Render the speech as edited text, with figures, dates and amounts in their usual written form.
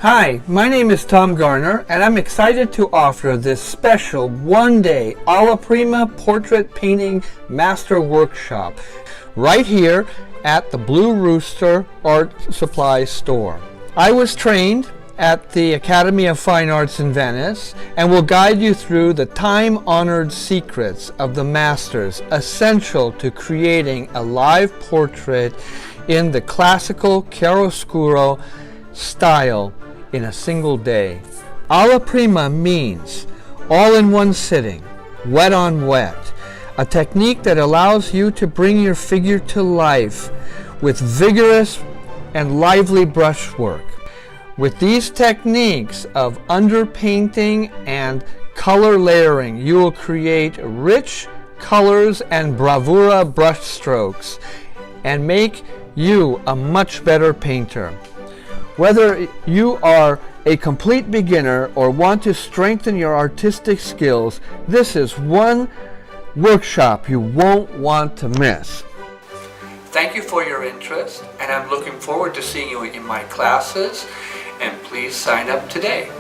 Hi, my name is Tom Garner, and I'm excited to offer this special one-day Alla Prima Portrait Painting Master Workshop right here at the Blue Rooster Art Supply Store. I was trained at the Academy of Fine Arts in Venice and will guide you through the time-honored secrets of the masters essential to creating a live portrait in the classical chiaroscuro style in a single day. Alla prima means all in one sitting, wet on wet, a technique that allows you to bring your figure to life with vigorous and lively brushwork. With these techniques of underpainting and color layering, you will create rich colors and bravura brush strokes and make you a much better painter. Whether you are a complete beginner or want to strengthen your artistic skills, this is one workshop you won't want to miss. Thank you for your interest, and I'm looking forward to seeing you in my classes, and please sign up today.